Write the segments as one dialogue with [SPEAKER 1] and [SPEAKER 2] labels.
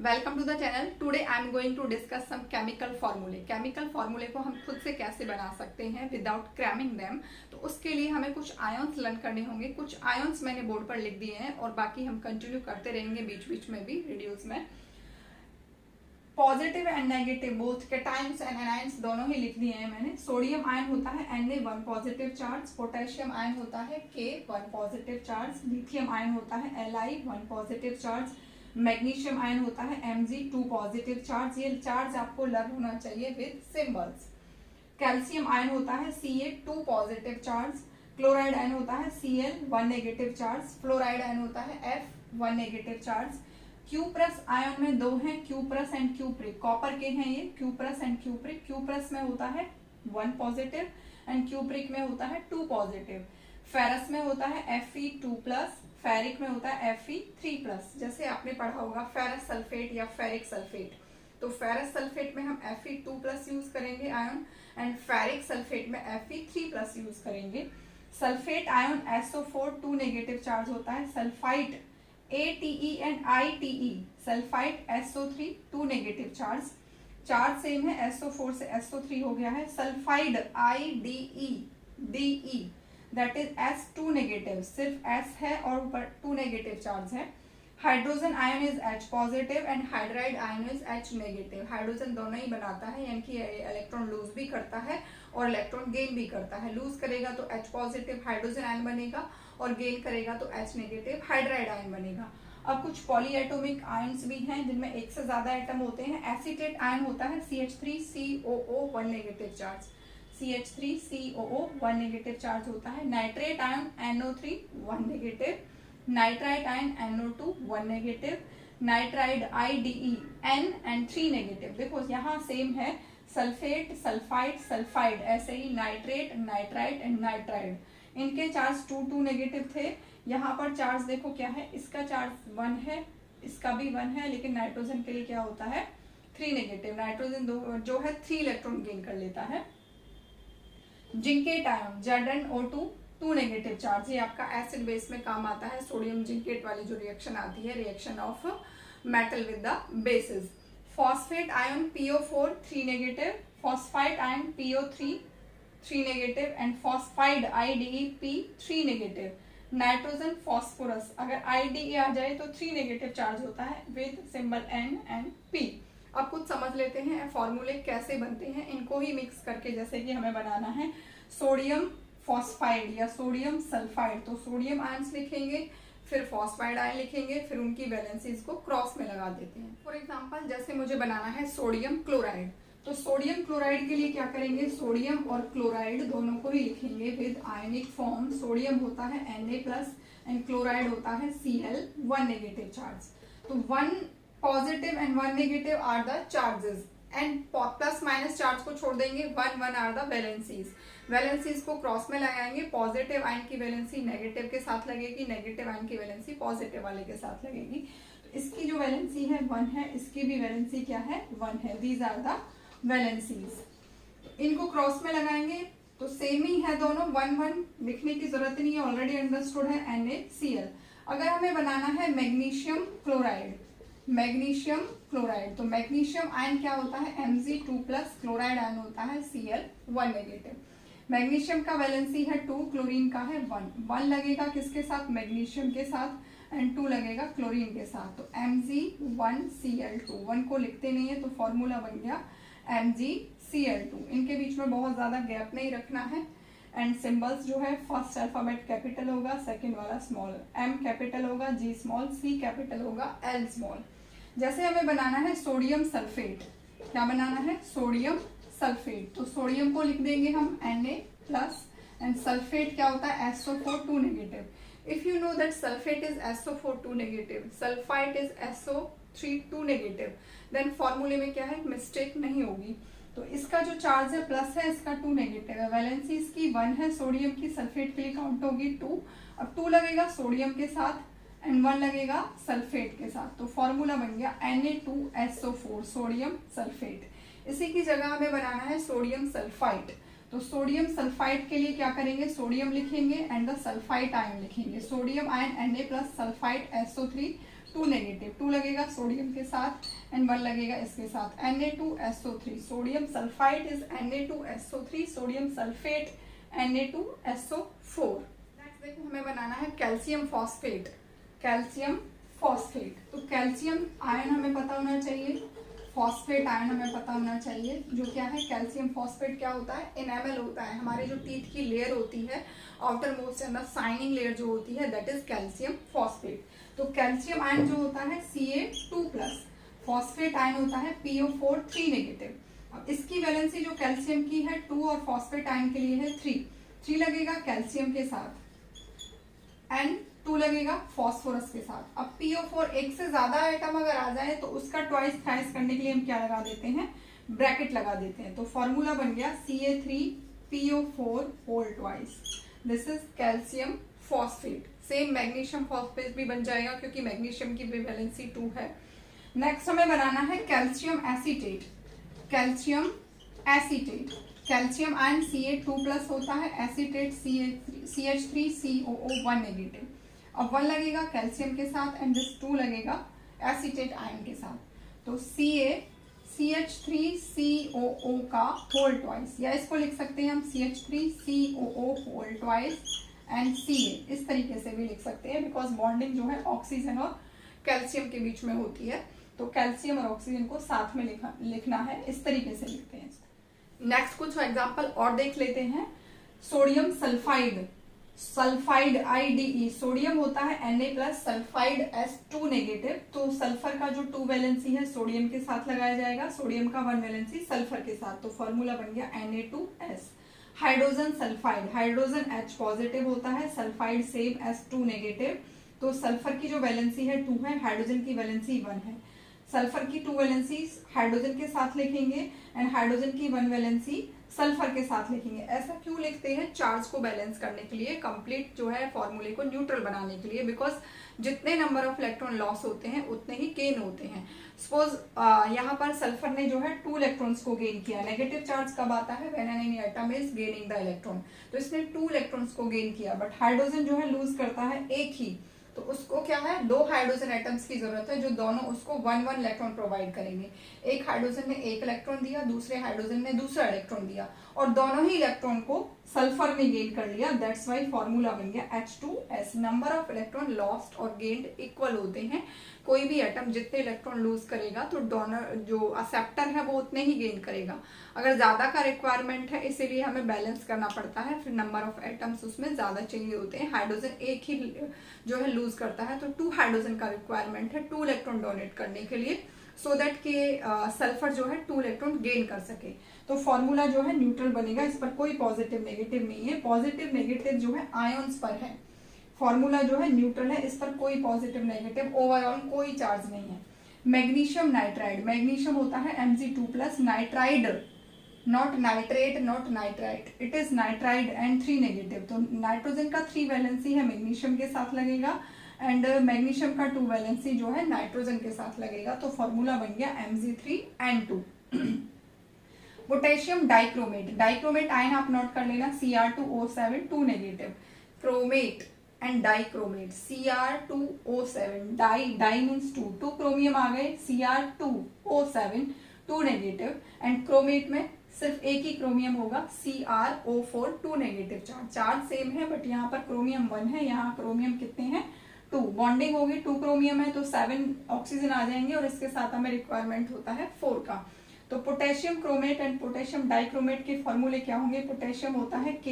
[SPEAKER 1] Welcome to the channel. Today I am going to discuss some chemical फार्मूले। Chemical फार्मूले को हम खुद से कैसे बना सकते हैं विदाउट क्रैमिंग देम। तो उसके लिए हमें कुछ आयंस लर्न करने होंगे। कुछ आयंस मैंने बोर्ड पर लिख दिए हैं और बाकी हम कंटिन्यू करते रहेंगे बीच बीच में भी वीडियोस में। Positive and negative both cations and anions दोनों ही लिख दिए हैं मैंने। सोडियम आयन होता है Na1 positive charge, potassium ion होता है K1 positive charge, lithium ion होता है Li1 positive charge, magnesium ion होता है Mg2 पॉजिटिव चार्ज। ये चार्ज आपको लर्न होना चाहिए विद सिंबल्स। कैल्शियम आयन होता है Ca2 positive charge, chloride ion होता है Cl1 negative charge, fluoride ion होता है F1 negative charge. Cuprous ion में दो हैं, क्यूप्रस एंड क्यूप्रिक, कॉपर के हैं ये, क्यूप्रस एंड क्यूप्रिक। क्यूप्रस में होता है 1 पॉजिटिव एंड क्यूप्रिक में होता है 2 पॉजिटिव। फेरस में होता है Fe2 प्लस, फेरिक में होता है Fe3 प्लस। जैसे आपने पढ़ा होगा फेरस सल्फेट या फेरिक सल्फेट, तो फेरस सल्फेट में हम Fe2 प्लस यूज करेंगे आयन एंड फेरिक सल्फेट में Fe3 प्लस यूज करेंगे। Sulphate ion SO4 2 negative charge होता है। Sulphide ATE and ITE, sulphide SO3 2 negative charge, charge same है, SO4 से SO3 हो गया है। Sulphide IDE that is S2 negative, सिर्फ S है और ऊपर 2 नेगेटिव चार्ज है। Hydrogen ion is H positive and hydride ion is H negative. Hydrogen दोनों ही बनाता है, यानी कि इलेक्ट्रॉन लूज भी करता है और इलेक्ट्रॉन गेन भी करता है। लूज करेगा तो H पॉजिटिव हाइड्रोजन आयन बनेगा और गेन करेगा तो H नेगेटिव हाइड्राइड आयन बनेगा। अब कुछ पॉलीएटॉमिक आयन्स भी हैं जिनमें एक से ज्यादा एटम होते हैं। एसीटेट आयन होता है CH3COO 1 negative charge, CH3COO 1 negative charge होता है। Nitrate ion NO3 1 negative, nitrite ion NO2 1 negative, nitride IDE N and 3 negative. देखो यहाँ सेम है, सल्फेट सल्फाइड सल्फाइड, ऐसे ही नाइट्रेट नाइट्राइट एंड नाइट्राइड, इनके चार्ज 2 नेगेटिव थे। यहाँ पर चार्ज देखो क्या है, इसका चार्ज 1 है, इसका भी 1 है, लेकिन नाइट्रोजन के लिए क्या होता है 3 नेगेटिव। नाइट्रोजन जो है 3 इलेक्ट्रॉन गेन कर लेता है। Zincate ion ZnO2 2 negative charge, ये आपका एसिड बेस में काम आता है। सोडियम जिंकेट वाली जो रिएक्शन आती है, reaction of metal with the basis. Phosphate ion PO4 3 negative, phosphide ion PO3 3 negative and phosphide IDE P 3 negative. Nitrogen phosphorus, अगर IDE आ जाए तो 3 नेगेटिव चार्ज होता है with symbol N and P। अब कुछ समझ लेते हैं फॉर्मूले कैसे बनते हैं, इनको ही मिक्स करके। जैसे कि हमें बनाना है सोडियम फॉस्फाइड या सोडियम सल्फाइड, तो सोडियम आयन्स लिखेंगे, फिर फॉस्फाइड आयन लिखेंगे, फिर उनकी वैलेंसीज को क्रॉस में लगा देते हैं। फॉर एग्जांपल जैसे मुझे बनाना है सोडियम क्लोराइड, तो सोडियम क्लोराइड के लिए क्या करेंगे, सोडियम और क्लोराइड दोनों को ही लिखेंगे विद आयनिक फॉर्म। सोडियम होता है Na प्लस एंड क्लोराइड होता है Cl1 नेगेटिव चार्ज। तो 1 positive and 1 negative are the charges and plus minus charge को छोड़ देंगे, 1 आर द वैलेंसीज। वैलेंसीज को क्रॉस में लगाएंगे, पॉजिटिव आयन की वैलेंसी नेगेटिव के साथ लगेगी, नेगेटिव आयन की वैलेंसी पॉजिटिव वाले के साथ लगेगी। तो इसकी जो वैलेंसी है 1 है, इसकी भी वैलेंसी क्या है 1 है। These are the valencies. इनको क्रॉस में लगाएंगे तो सेम ही है दोनों, 1 लिखने की जरूरत नहीं है, ऑलरेडी अंडरस्टूड है NaCl। अगर हमें बनाना है मैग्नीशियम क्लोराइड, मैग्नीशियम क्लोराइड, तो मैग्नीशियम आयन क्या होता है Mg2 प्लस, क्लोराइड आयन होता है Cl1 नेगेटिव। मैग्नीशियम का वैलेंसी है 2, क्लोरीन का है 1 लगेगा किसके साथ, मैग्नीशियम के साथ एंड 2 लगेगा क्लोरीन के साथ। तो Mg1Cl2, 1 को लिखते नहीं है तो फॉर्मूला बन गया MgCl2। इनके बीच में बहुत ज्यादा गैप नहीं रखना है एंड सिंबल्स जो है फर्स्ट अल्फाबेट कैपिटल होगा, सेकंड वाला स्मॉल, M कैपिटल होगा, G स्मॉल, C कैपिटल होगा, L स्मॉल। जैसे हमें बनाना है सोडियम सल्फेट, क्या बनाना है सोडियम सल्फेट, तो सोडियम को लिख देंगे हम Na प्लस एंड सल्फेट क्या होता है SO4 2 negative. If you know that sulphate is SO4 2 negative, sulphide is SO3 2 negative, then फॉर्मूले में क्या है मिस्टेक नहीं होगी। तो इसका जो चार्ज है प्लस है, इसका 2 नेगेटिव है, वैलेंसी इसकी 1 है, सोडियम की सल्फेट के लिए काउंट होगी 2। अब 2 लगेगा सोडियम के साथ एंड 1 लगेगा सल्फेट के साथ, तो फॉर्मूला बन गया Na2SO4 सोडियम सल्फेट। इसी की जगह हमें बनाना है सोडियम सल्फाइड, तो सोडियम सल्फाइड के लिए क्या करेंगे, सोडियम लिखेंगे एंड द सल्फाइड आयन लिखेंगे। Sodium ion Na plus sulphide SO3 2 negative, 2 लगेगा सोडियम के साथ एंड 1 लगेगा इसके साथ, Na2SO3, sodium sulphide is Na2SO3, sodium sulphate Na2SO4। Next देखो हमें बनाना है कैल्शियम फॉस्फेट, कैल्शियम फॉस्फेट। तो कैल्शियम आयन हमें पता होना चाहिए, फॉस्फेट आयन हमें पता होना चाहिए। जो क्या है कैल्शियम फॉस्फेट क्या होता है, एनामेल होता है, हमारी जो टीथ की लेयर होती है outer most and the signing layer जो होती है दैट इज कैल्शियम फॉस्फेट। तो कैल्शियम आयन जो होता है Ca2+, फॉस्फेट आयन होता है PO4 3 नेगेटिव। अब इसकी वैलेंसी जो कैल्शियम की है 2 और फॉस्फेट आयन के लिए है 3 लगेगा कैल्शियम के साथ एंड 2 लगेगा फॉस्फोरस के साथ। अब PO4 एक से ज्यादा आइटम अगर आ जाए तो उसका ट्वाइस थ्राइस करने के लिए हम क्या लगा देते हैं, ब्रैकेट लगा देते हैं। तो फॉर्मूला बन गया Ca3PO4 whole twice, this is calcium phosphate. Same magnesium phosphate भी बन जाएगा क्योंकि मैग्नीशियम की भी वैलेंसी 2 है। नेक्स्ट हमें बनाना है calcium acetate, calcium acetate. Calcium ion Ca2+ होता है, एसीटेट CH3COO1 नेगेटिव। अब 1 लगेगा कैल्शियम के साथ एंड दिस 2 लगेगा एसीटेट आयन के साथ। तो CH3COO का होल ट्वाइस, या इसको लिख सकते हैं हम CH3COO whole twice and Ca, इस तरीके से भी लिख सकते हैं बिकॉज बॉन्डिंग जो है ऑक्सीजन और कैल्शियम के बीच में होती है। तो कैल्शियम और ऑक्सीजन को साथ में लिखना है, इस तरीके से लिखते हैं। नेक्स्ट कुछ एग्जांपल और देख लेते हैं। Sodium sulphide, sulphide IDE, sodium होता है Na+, सल्फाइड S2 नेगेटिव। तो सल्फर का जो 2 वैलेंसी है सोडियम के साथ लगाया जाएगा, सोडियम का 1 वैलेंसी सल्फर के साथ। तो फॉर्मूला बन गया Na2S। Hydrogen sulphide, hydrogen H positive होता है, सल्फाइड सेम S2 नेगेटिव। तो सल्फर की जो वैलेंसी है 2 है, हाइड्रोजन की वैलेंसी 1 है। सल्फर की 2 वैलेंसी हाइड्रोजन के साथ लिखेंगे एंड हाइड्रोजन की 1 वैलेंसी सल्फर के साथ लिखेंगे। ऐसा क्यों लिखते हैं, चार्ज को बैलेंस करने के लिए, कंप्लीट जो है फॉर्मूले को न्यूट्रल बनाने के लिए। बिकॉज जितने नंबर ऑफ इलेक्ट्रॉन लॉस होते हैं उतने ही गेन होते हैं। सपोज यहाँ पर सल्फर ने जो है 2 इलेक्ट्रॉन्स को गेन किया। नेगेटिव चार्ज कब आता है, when any atom is gaining the electron. तो इसने 2 इलेक्ट्रॉन्स को गेन किया, बट हाइड्रोजन जो है लूज करता है 1 ही। तो उसको क्या है, 2 हाइड्रोजन एटम्स की जरूरत है जो दोनों उसको 1 इलेक्ट्रॉन प्रोवाइड करेंगे। एक हाइड्रोजन ने 1 इलेक्ट्रॉन दिया, दूसरे हाइड्रोजन ने दूसरा इलेक्ट्रॉन दिया और दोनों ही इलेक्ट्रॉन को सल्फर ने गेन कर लिया। दैट्स वाई फॉर्मूला बन गया H2S। Number of electron lost और गेन्ड इक्वल होते हैं। कोई भी एटम जितने इलेक्ट्रॉन लूज करेगा तो डोनर जो एक्सेप्टर है वो उतने ही गेन करेगा। अगर ज्यादा का रिक्वायरमेंट है इसीलिए हमें बैलेंस करना पड़ता है, फिर नंबर ऑफ एटम्स उसमें ज्यादा चाहिए होते हैं। हाइड्रोजन एक ही जो है लूज करता है तो 2 हाइड्रोजन का रिक्वायरमेंट है 2 इलेक्ट्रॉन डोनेट करने के लिए, सो दैट के सल्फर जो है 2 इलेक्ट्रॉन गेन कर सके। तो फॉर्मूला जो है न्यूट्रल बनेगा, इस पर कोई पॉजिटिव नेगेटिव नहीं है। पॉजिटिव नेगेटिव जो है आयंस पर है, फॉर्मूला जो है न्यूट्रल है, इस पर कोई पॉजिटिव नेगेटिव ओवरऑल कोई चार्ज नहीं है। मैग्नीशियम नाइट्राइड, मैग्नीशियम होता है Mg2+, nitride not nitrate not nitrite, it is nitride and 3 negative. तो नाइट्रोजन का 3 वैलेंसी है मैग्नीशियम के साथ लगेगा एंड मैग्नीशियम का 2 वैलेंसी जो है नाइट्रोजन के साथ लगेगा। तो फॉर्मूला बन गया Mg3N2। Potassium dichromate, dichromate ion आप नोट कर लेना Cr2O7 2 negative. Chromate and dichromate Cr2O7, di means 2 chromium आ गए, Cr2O7 2 नेगेटिव एंड क्रोमेट में सिर्फ एक ही क्रोमियम होगा CrO4 2 नेगेटिव। चार्ज सेम है बट यहाँ पर क्रोमियम 1 है, यहाँ क्रोमियम कितने हैं 2। बॉन्डिंग होगी 2 क्रोमियम है तो 7 ऑक्सीजन आ जाएंगे और इसके साथ हमें रिक्वायरमेंट होता है 4 का। तो potassium chromate and potassium dichromate के फॉर्मूले क्या होंगे, पोटेशियम होता है K+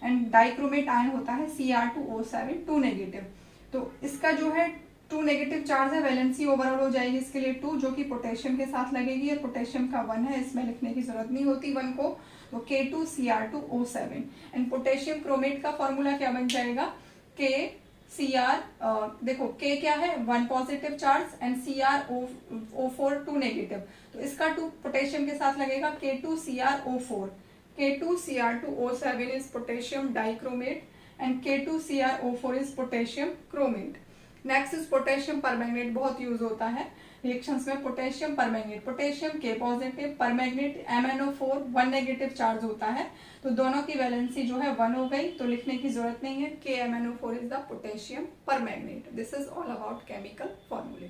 [SPEAKER 1] एंड डाइक्रोमेट आयन होता है Cr2O7 2 नेगेटिव। तो इसका जो है 2 नेगेटिव चार्ज है, वैलेंसी ओवरऑल हो जाएगी इसके लिए 2 जो कि पोटेशियम के साथ लगेगी और पोटेशियम का 1 है, इसमें लिखने की जरूरत नहीं होती 1 को। तो K2Cr2O7 एंड पोटेशियम क्रोमेट का फॉर्मूला क्या बन जाएगा, देखो K क्या है 1 positive charge and CrO4 2 negative. तो इसका 2 पोटेशियम के साथ लगेगा K2Cr2O4। K2Cr2O7 is potassium dichromate and K2Cr2O4 is potassium chromate. Next is potassium permanganate, बहुत यूज होता है रिएक्शंस में पोटेशियम परमैंगनेट, पोटेशियम के positive, permanganate MnO4 1 negative charge होता है, तो दोनों की वैलेंसी जो है 1 हो गई, तो लिखने की जरूरत नहीं है। KMnO4 is the potassium permanganate. This is all about chemical फॉर्मूले।